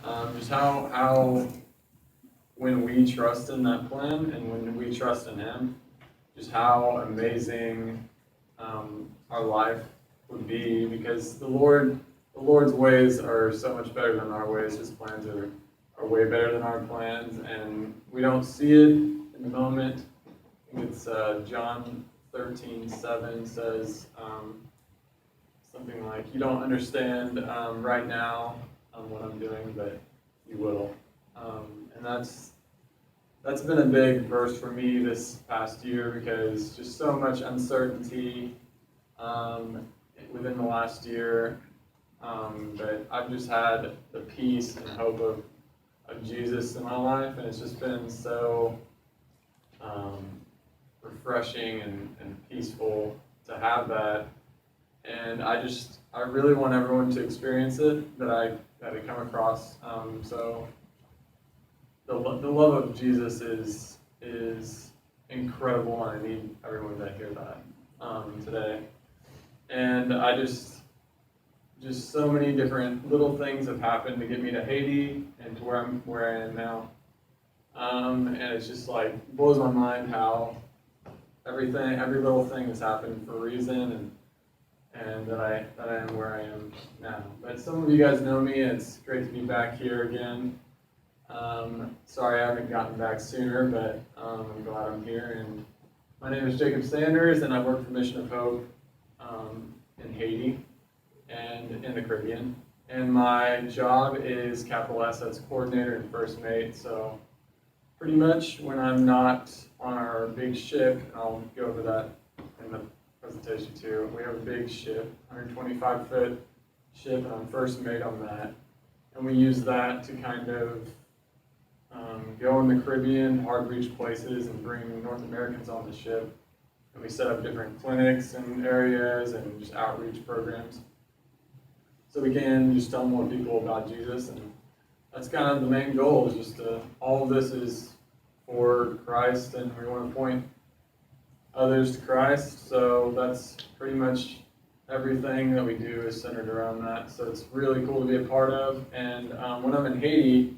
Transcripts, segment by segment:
Just how when we trust in that plan and when we trust in Him, just how amazing our life would be, because the Lord's ways are so much better than our ways. His plans are way better than our plans, and we don't see it in the moment. I think it's John 13:7 says something like, "You don't understand right now what I'm doing, but you will." And that's been a big verse for me this past year, because just so much uncertainty within the last year. But I've just had the peace and hope of Jesus in my life, and it's just been so refreshing and peaceful to have that. And I really want everyone to experience it that I come across. So the love of Jesus is incredible, and I need everyone to hear that today. And I just so many different little things have happened to get me to Haiti and to where I am now. And it's just like blows my mind how every little thing has happened for a reason, and that I am where I am now. But some of you guys know me. It's great to be back here again. Sorry I haven't gotten back sooner, but I'm glad I'm here. And my name is Jacob Sanders, and I work for Mission of Hope in Haiti and in the Caribbean. And my job is Capital Assets Coordinator and First Mate. So pretty much when I'm not on our big ship, and I'll go over that in the presentation too. We have a big ship, 125-foot ship, and I'm First Mate on that. And we use that to kind of go in the Caribbean, hard-reached places, and bring North Americans on the ship. And we set up different clinics and areas and just outreach programs, so we can just tell more people about Jesus. And that's kind of the main goal, is just all of this is for Christ, and we want to point others to Christ. So that's pretty much everything that we do is centered around that. So it's really cool to be a part of. And when I'm in Haiti,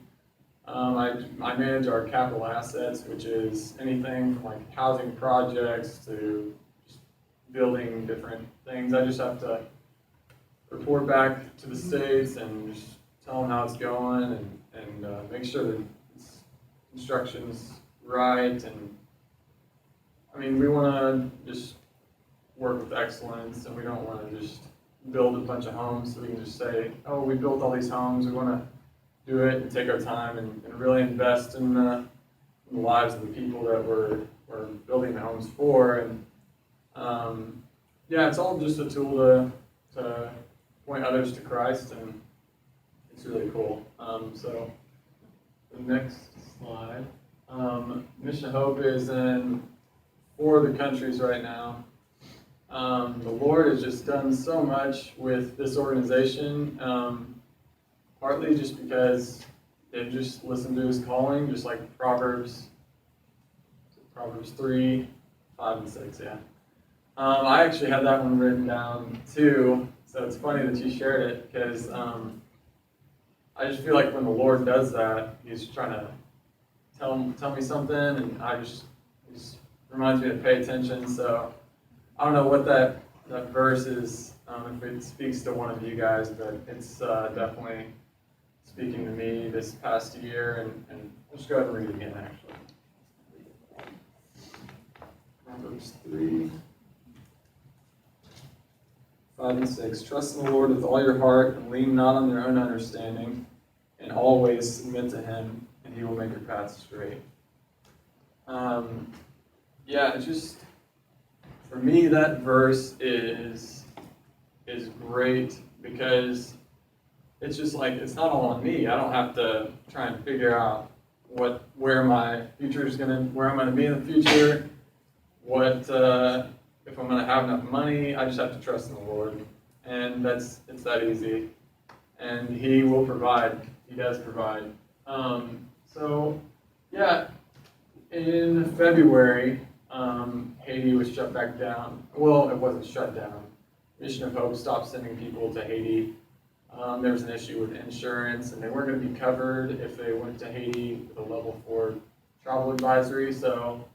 I manage our capital assets, which is anything from like housing projects to just building different things. I just have to report back to the States and just tell them how it's going, and make sure that construction's right. And I mean, we want to just work with excellence, and we don't want to just build a bunch of homes so we can just say, oh, we built all these homes. We want to do it and take our time and really invest in the lives of the people that we're building the homes for. And yeah, it's all just a tool to point others to Christ, and it's really cool. So the next slide. Mission Hope is in 4 of the countries right now. The Lord has just done so much with this organization, partly just because they've just listened to His calling, just like Proverbs 3, 5, and 6, yeah. I actually had that one written down too, so it's funny that you shared it, because I just feel like when the Lord does that, He's trying to tell me something, and it just reminds me to pay attention. So I don't know what that verse is, if it speaks to one of you guys, but it's definitely speaking to me this past year. And I'll just go ahead and read it again, actually. Proverbs 3, 5, and 6. Trust in the Lord with all your heart, and lean not on your own understanding, and always submit to Him, and He will make your paths straight. Yeah, just for me, that verse is great, because it's just like, it's not all on me. I don't have to try and figure out where my future is where I'm gonna be in the future, if I'm gonna have enough money. I just have to trust in the Lord, and it's that easy. And He will provide. He does provide. So yeah, in February, Haiti was shut back down. Well, it wasn't shut down. Mission of Hope stopped sending people to Haiti There was an issue with insurance, and they weren't going to be covered if they went to Haiti with a level 4 travel advisory. So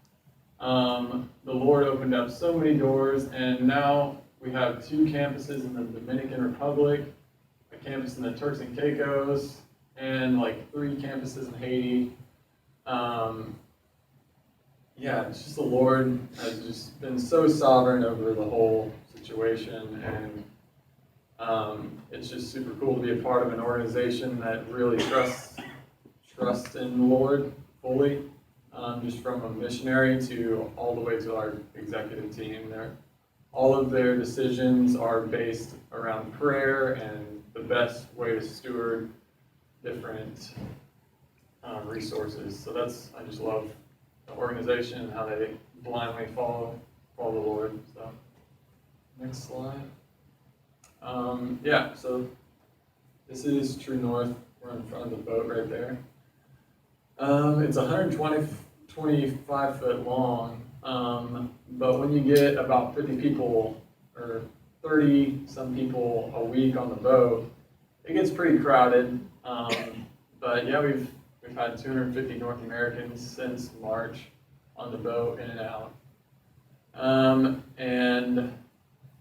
the Lord opened up so many doors, and now we have 2 campuses in the Dominican Republic, a campus in the Turks and Caicos, and like 3 campuses in Haiti. Yeah, it's just the Lord has just been so sovereign over the whole situation, and it's just super cool to be a part of an organization that really trusts in the Lord fully, just from a missionary to all the way to our executive team. All of their decisions are based around prayer and the best way to steward different resources. So I just love the organization and how they blindly follow the Lord. So next slide. Yeah, so this is True North. We're in front of the boat right there. It's 125 foot long, but when you get about 50 people or 30 some people a week on the boat, it gets pretty crowded. But yeah, we've had 250 North Americans since March on the boat, in and out. And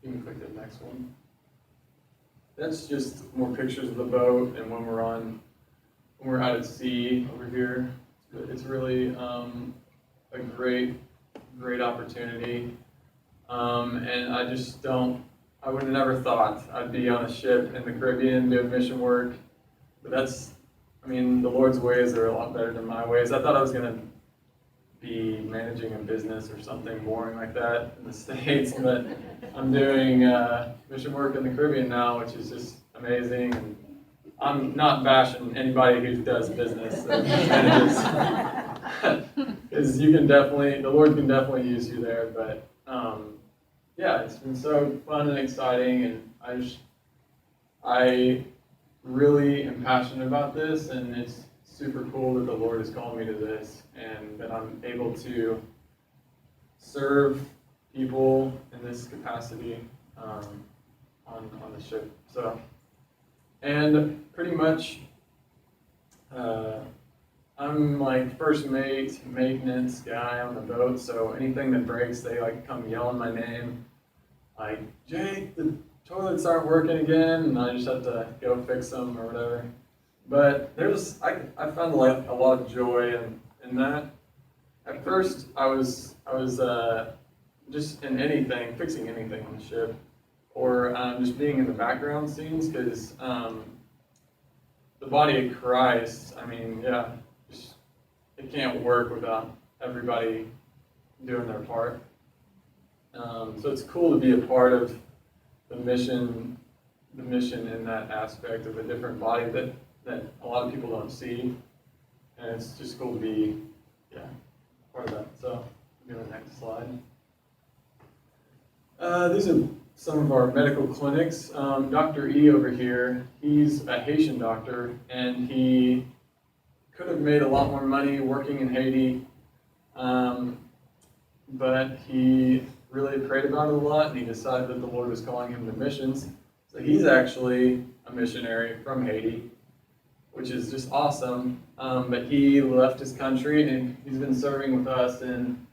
you can click the next one. That's just more pictures of the boat and when we're out at sea over here. It's really a great opportunity. And I would have never thought I'd be on a ship in the Caribbean doing mission work. But the Lord's ways are a lot better than my ways. I thought I was going to be managing a business or something boring like that in the States, but I'm doing mission work in the Caribbean now, which is just amazing. And I'm not bashing anybody who does business and manages, because the Lord can definitely use you there. But yeah, it's been so fun and exciting, and I really am passionate about this, and it's super cool that the Lord has called me to this, and that I'm able to serve people in this capacity on the ship. So, and pretty much, I'm like first mate, maintenance guy on the boat. So anything that breaks, they like come yelling my name, like, Jake, the toilets aren't working again, and I just have to go fix them or whatever. But I found a lot of joy in that. At first, I was just in anything, fixing anything on the ship, or just being in the background scenes, because the body of Christ, it can't work without everybody doing their part. So it's cool to be a part of the mission in that aspect of a different body that a lot of people don't see, and it's just cool to be part of that. So go to the next slide. These are some of our medical clinics. Dr. E over here, he's a Haitian doctor, and he could have made a lot more money working in Haiti, but he really prayed about it a lot, and he decided that the Lord was calling him to missions. So he's actually a missionary from Haiti, which is just awesome. But he left his country, and he's been serving with us in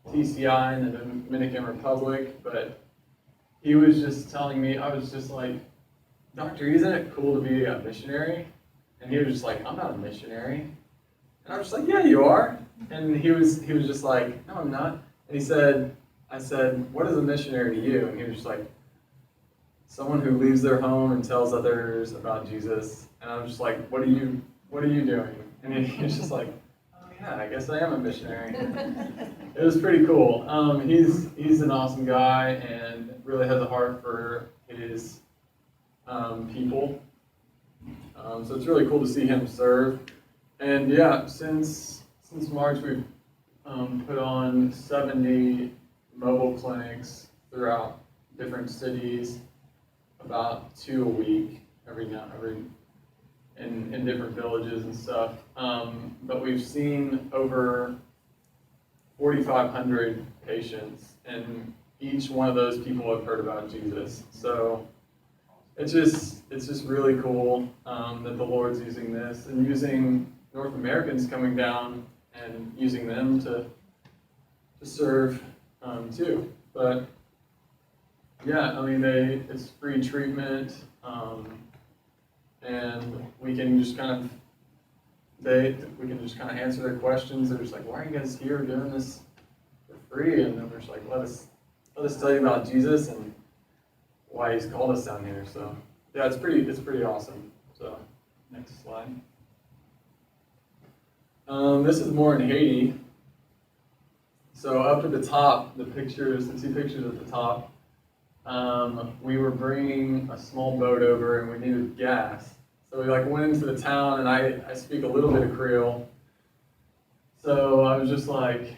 TCI in the Dominican Republic. But he was just telling me, I was just like, Doctor, isn't it cool to be a missionary? And he was just like, I'm not a missionary. And I was just like, yeah, you are. And he was just like, no, I'm not. And I said, what is a missionary to you? And he was just like, someone who leaves their home and tells others about Jesus. And I was just like, what are you doing? And he was just like, oh yeah, I guess I am a missionary. It was pretty cool. He's an awesome guy and really has a heart for his people. So it's really cool to see him serve. And yeah, since March we've put on 70 mobile clinics throughout different cities, about 2 a week, in different villages and stuff. But we've seen over 4,500 patients, and each one of those people have heard about Jesus. So it's just it's just really cool that the Lord's using this and using North Americans coming down and using them to serve too. But yeah, I mean, it's free treatment, and we can just kind of answer their questions. They're just like, why are you guys here doing this for free? And then we're just like, let us tell you about Jesus and why he's called us down here. So yeah, it's pretty awesome. So next slide. This is more in Haiti. So up at the top, the two pictures at the top, we were bringing a small boat over and we needed gas. So we went into the town, and I speak a little bit of Creole. So I was just like,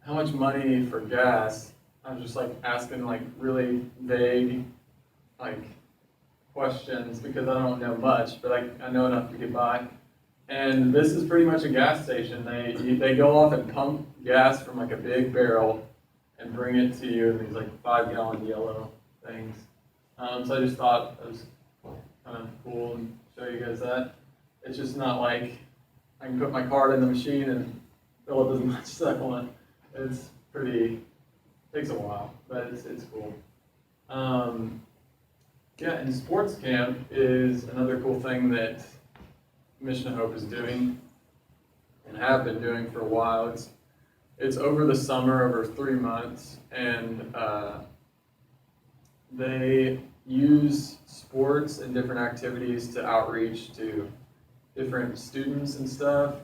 how much money for gas? I was just asking really vague questions because I don't know much, but I know enough to get by. And this is pretty much a gas station. They go off and pump gas from a big barrel and bring it to you in these 5-gallon yellow things. So I just thought it was kind of cool and show you guys that. It's just not like I can put my card in the machine and fill up as much stuff on it. Takes a while, but it's cool. Yeah, and sports camp is another cool thing that Mission of Hope is doing and have been doing for a while. It's over the summer, over 3 months, and they use sports and different activities to outreach to different students and stuff,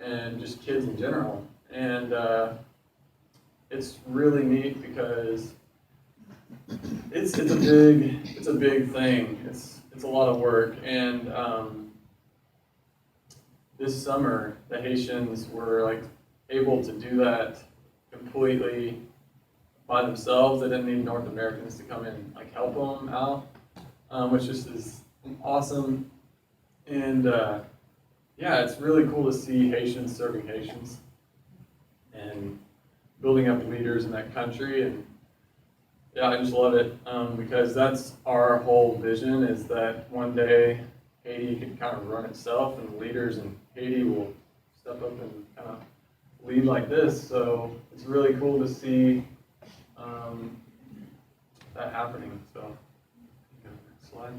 and just kids in general. And it's really neat because it's a big thing. It's a lot of work, and this summer the Haitians were able to do that completely by themselves. They didn't need North Americans to come in help them out, which just is awesome. And yeah, it's really cool to see Haitians serving Haitians and building up leaders in that country. And yeah, I just love it because that's our whole vision, is that one day Haiti can kind of run itself, and leaders in Haiti will step up and kind of lead like this. So it's really cool to see that happening. So next slide.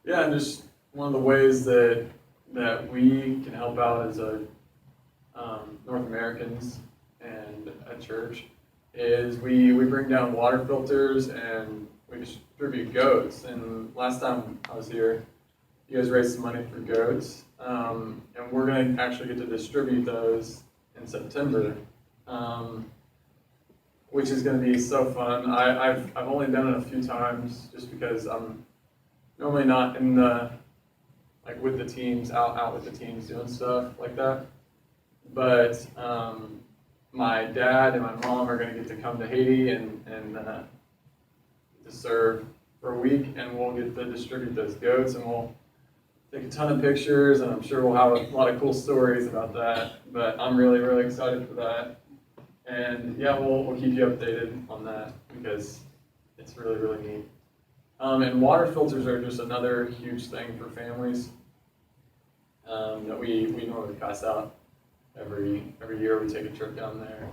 Yeah, and just one of the ways that we can help out as North Americans and a church is we bring down water filters and we distribute goats. And last time I was here, you guys raised some money for goats, and we're going to actually get to distribute those in September, which is going to be so fun. I've only done it a few times just because I'm normally not in the with the teams, out with the teams doing stuff like that. But my dad and my mom are going to get to come to Haiti and to serve for a week, and we'll get to distribute those goats, and we'll take a ton of pictures, and I'm sure we'll have a lot of cool stories about that. But I'm really, really excited for that. And yeah, we'll keep you updated on that because it's really, really neat. And water filters are just another huge thing for families that we normally pass out every year. We take a trip down there.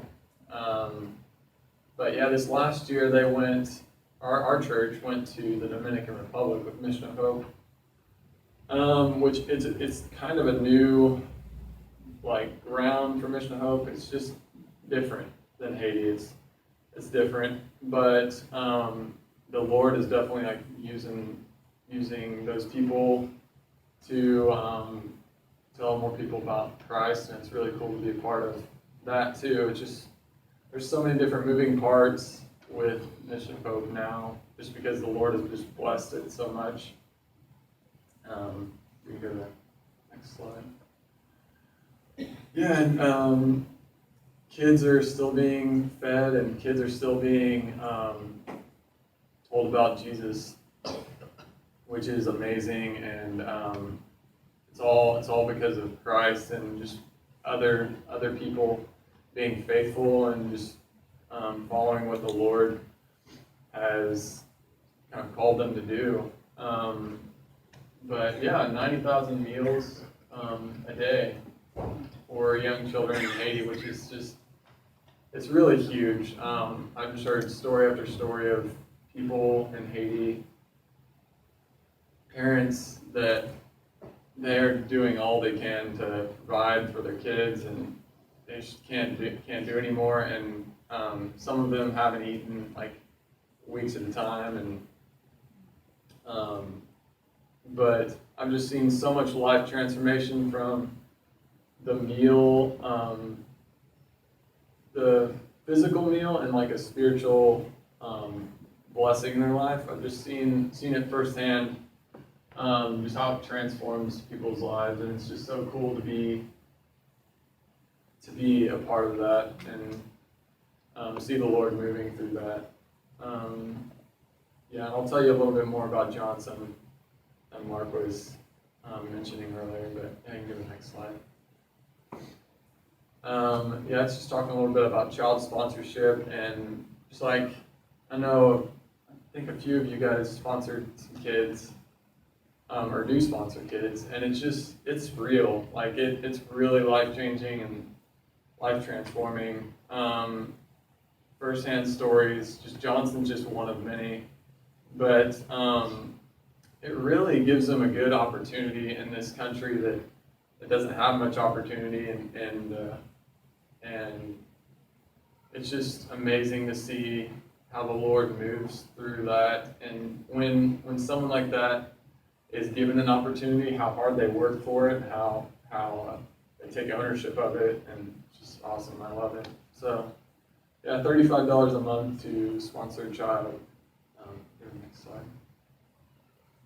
But yeah, this last year they went. Our church went to the Dominican Republic with Mission of Hope, which it's kind of a new ground for Mission of Hope. It's just different than Haiti. It's different, but the Lord is definitely using those people to tell more people about Christ, and it's really cool to be a part of that too. It's just there's so many different moving parts with Mission of Hope now, just because the Lord has just blessed it so much. We can go to the next slide. Yeah, and kids are still being fed, and kids are still being told about Jesus, which is amazing, and it's all because of Christ and just other people being faithful and just following what the Lord has kind of called them to do. But yeah, 90,000 meals a day for young children in Haiti, which is just, it's really huge. I've just heard story after story of people in Haiti, parents that they're doing all they can to provide for their kids, and they just can't do anymore. And some of them haven't eaten like weeks at a time, and but I've just seen so much life transformation from the meal, the physical meal, and like a spiritual blessing in their life. I've just seen it firsthand, just how it transforms people's lives, and it's just so cool to be a part of that and see the Lord moving through that. Yeah, and I'll tell you a little bit more about Johnson that Mark was mentioning earlier, but I can go to the next slide. Yeah, it's just talking a little bit about child sponsorship, and just like, I think a few of you guys sponsored some kids, or do sponsor kids, and it's real. Like, it's really life-changing and life-transforming. First-hand stories, Johnson's just one of many, but it really gives them a good opportunity in this country that doesn't have much opportunity, and it's just amazing to see how the Lord moves through that. And when someone like that is given an opportunity, how hard they work for it, how they take ownership of it, and it's just awesome. I love it. So yeah, $35 a month to sponsor a child. Go to the next slide.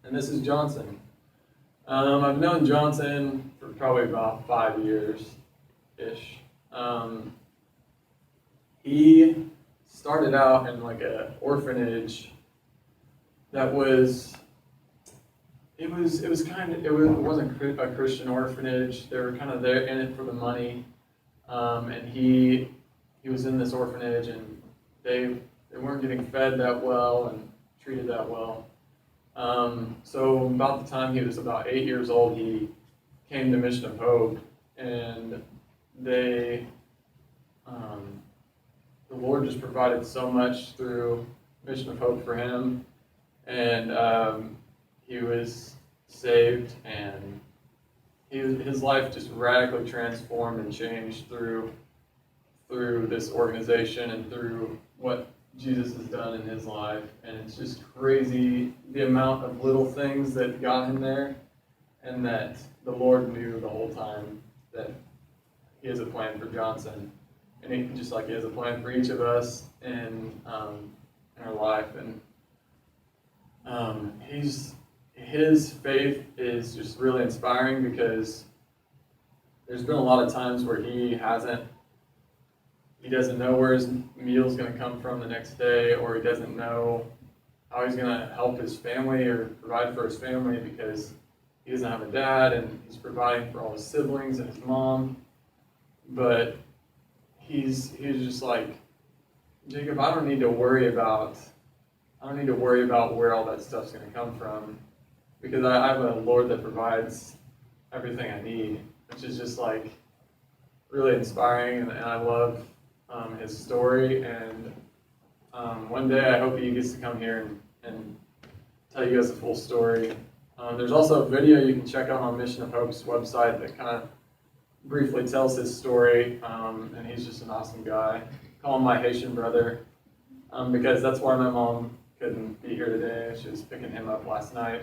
And this is Johnson. I've known Johnson for probably about 5 years-ish. He started out in like an orphanage that wasn't a Christian orphanage. They were kind of there in it for the money. And he was in this orphanage, and they weren't getting fed that well and treated that well. So about the time he was about 8 years old, he came to Mission of Hope, and the Lord just provided so much through Mission of Hope for him, and he was saved, and his life just radically transformed and changed through this organization and through what Jesus has done in his life. And it's just crazy the amount of little things that got him there, and that the Lord knew the whole time that he has a plan for Johnson, and he, just like he has a plan for each of us in our life. And his faith is just really inspiring, because there's been a lot of times where he doesn't know where his meal's going to come from the next day, or he doesn't know how he's going to help his family or provide for his family, because he doesn't have a dad, and he's providing for all his siblings and his mom. But he's just like, Jacob, I don't need to worry about where all that stuff's going to come from, because I have a Lord that provides everything I need, which is just like really inspiring, and I love his story. And one day I hope he gets to come here and tell you guys the full story. There's also a video you can check out on Mission of Hope's website that kind of briefly tells his story, and he's just an awesome guy. Call him my Haitian brother, because that's why my mom couldn't be here today. She was picking him up last night.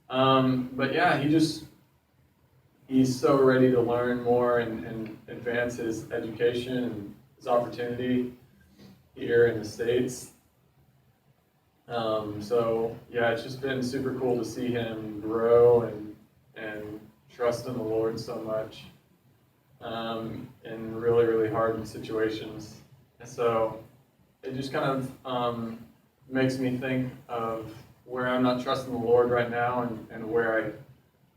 But yeah, he's so ready to learn more and advance his education and his opportunity here in the States. So yeah, it's just been super cool to see him grow and trust in the Lord so much in really, really hard situations. And so it just kind of makes me think of where I'm not trusting the Lord right now, and where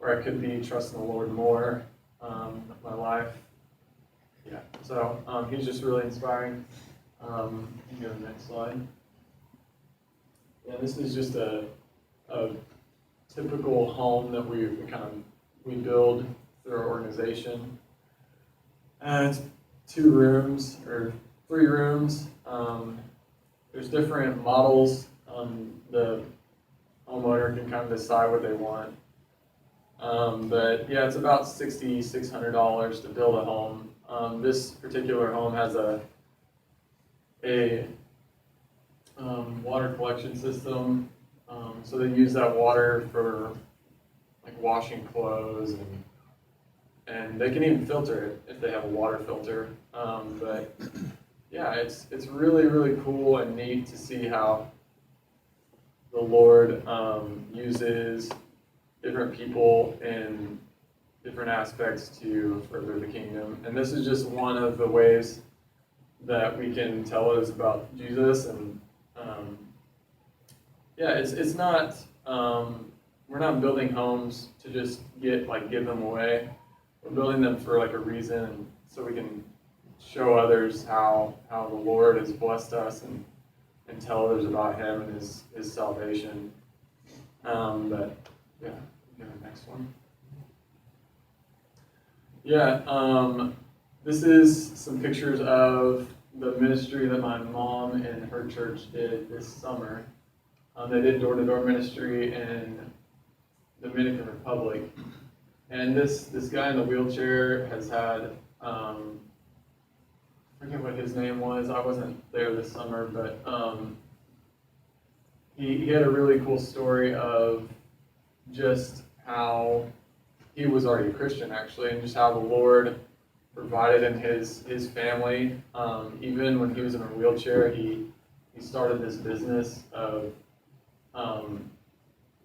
I could be trusting the Lord more with my life. Yeah, so he's just really inspiring. You can go to the next slide. Yeah, this is just a typical home that we build through our organization. And it's 2 rooms or 3 rooms. There's different models. The homeowner can kind of decide what they want. But yeah, it's about $6,600 to build a home. This particular home has a water collection system. So they use that water for like washing clothes, and they can even filter it if they have a water filter. But yeah, it's really, really cool and neat to see how the Lord uses different people in different aspects to further the kingdom. And this is just one of the ways that we can tell others about Jesus. And yeah, it's not, we're not building homes to just give them away. We're building them for like a reason, so we can show others how the Lord has blessed us, and tell others about Him and His salvation. But yeah, go to the next one. Yeah, this is some pictures of the ministry that my mom and her church did this summer. They did door-to-door ministry in Dominican Republic. And this guy in the wheelchair has had, I forget what his name was. I wasn't there this summer, but he had a really cool story of just how he was already a Christian, actually, and just how the Lord provided in his family. Even when he was in a wheelchair, he started this business of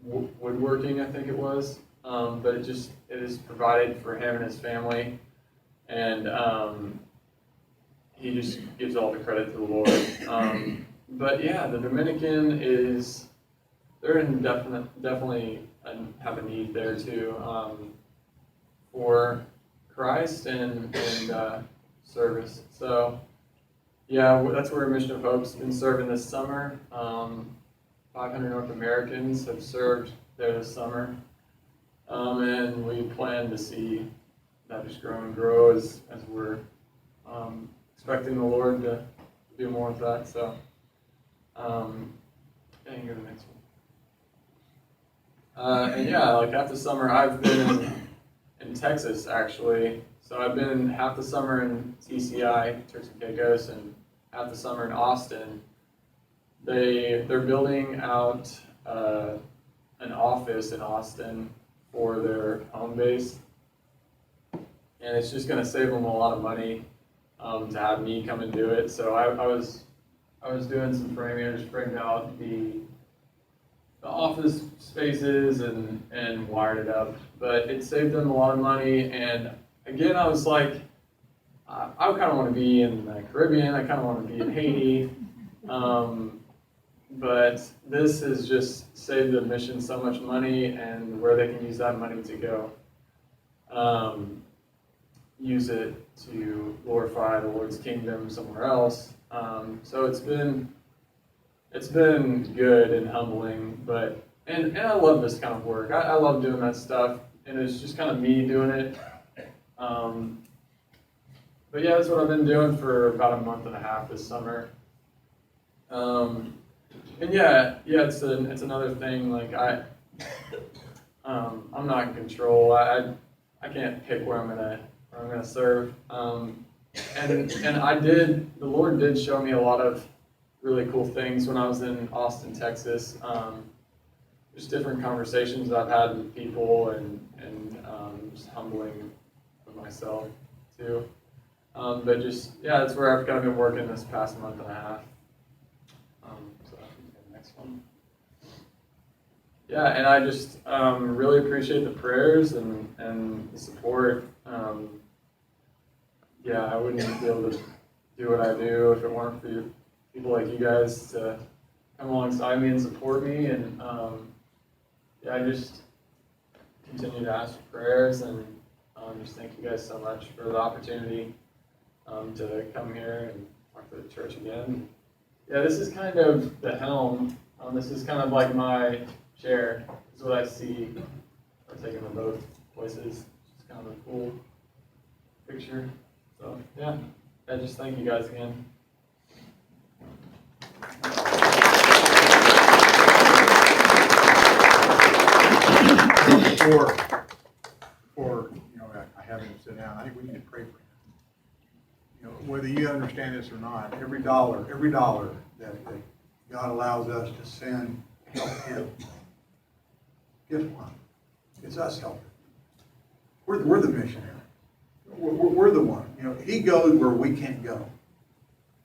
woodworking, I think it was. But it is provided for him and his family, and he just gives all the credit to the Lord. But yeah, the Dominican they're definitely have a need there too, for Christ and service. So yeah, that's where Mission of Hope's been serving this summer. 500 North Americans have served there this summer. And we plan to see that just grow and grow as we're expecting the Lord to do more with that. So, yeah, you can go to the next one. And yeah, like half the summer I've been in Texas, actually. So I've been half the summer in TCI, Turks and Caicos, and half the summer in Austin. They're building out an office in Austin for their home base, and it's just going to save them a lot of money to have me come and do it. So I was doing some framing. I just framed out the office spaces and wired it up, but it saved them a lot of money. And again, I was like, I kind of want to be in the Caribbean. I kind of want to be in Haiti. But this has just saved the mission so much money, and where they can use that money to go use it to glorify the Lord's kingdom somewhere else. So it's been good and humbling, but and I love this kind of work. I love doing that stuff, and it's just kind of me doing it. But yeah, that's what I've been doing for about a month and a half this summer. And yeah, it's another thing. Like I'm not in control. I can't pick where I'm gonna serve. And the Lord did show me a lot of really cool things when I was in Austin, Texas. Just different conversations I've had with people, and just humbling of myself too. But just yeah, that's where I've kind of been working this past month and a half. Yeah, and I just really appreciate the prayers and the support. Yeah, I wouldn't be able to do what I do if it weren't for people like you guys to come alongside me and support me. And yeah, I just continue to ask for prayers, and just thank you guys so much for the opportunity to come here and talk to the church again. Yeah, this is kind of the helm This is kind of like my chair. This is what I see. I'm taking them both places. It's kind of a cool picture. So yeah, just thank you guys again. Before I have him sit down, I think we need to pray for him. Whether you understand this or not, every dollar that God allows us to send to help him, guess what? It's us helping. We're the missionary. We're the one. He goes where we can't go.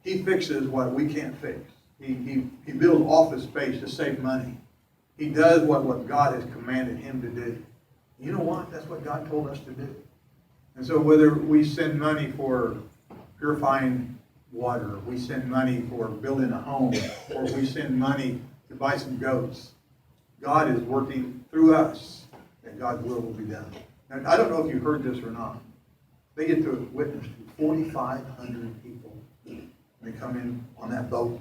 He fixes what we can't fix. He builds office space to save money. He does what God has commanded him to do. You know what? That's what God told us to do. And so whether we send money for purifying water, we send money for building a home, or we send money to buy some goats, God is working through us that God's will be done. And I don't know if you heard this or not. They get to witness to 4,500 people when they come in on that boat.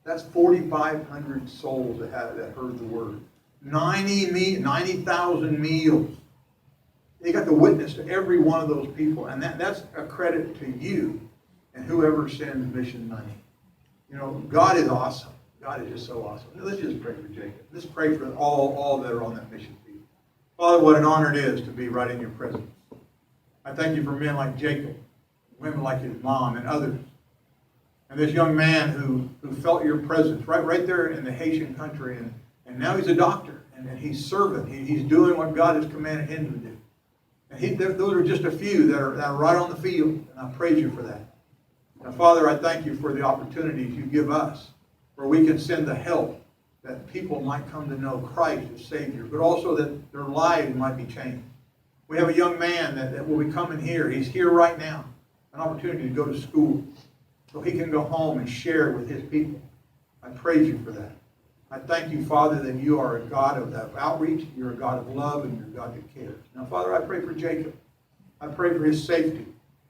That's 4,500 souls that heard the word. 90,000 meals. They got to witness to every one of those people, and that's a credit to you and whoever sends mission money. God is awesome. God is just so awesome. Let's just pray for Jacob. Let's pray for all that are on that mission field. Father, what an honor it is to be right in your presence. I thank you for men like Jacob, women like his mom and others. And this young man who felt your presence right there in the Haitian country, and now he's a doctor, and he's serving. He's doing what God has commanded him to do. And those are just a few that are right on the field, and I praise you for that. Now, Father, I thank you for the opportunities you give us, where we can send the help that people might come to know Christ as Savior, but also that their lives might be changed. We have a young man that will be coming here. He's here right now, an opportunity to go to school, so he can go home and share with his people. I praise you for that. I thank you, Father, that you are a God of outreach, you're a God of love, and you're a God that cares. Now, Father, I pray for Jacob. I pray for his safety.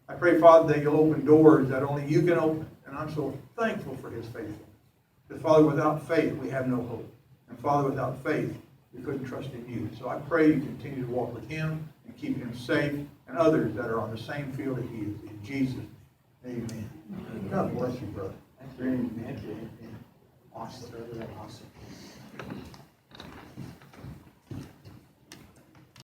I pray, Father, that you'll open doors that only you can open. And I'm so thankful for his faithfulness. Because, Father, without faith, we have no hope. And, Father, without faith, we couldn't trust in you. So I pray you continue to walk with him and keep him safe, and others that are on the same field that he is. In Jesus' name, amen. God bless you, brother. Thank you. Awesome. Awesome.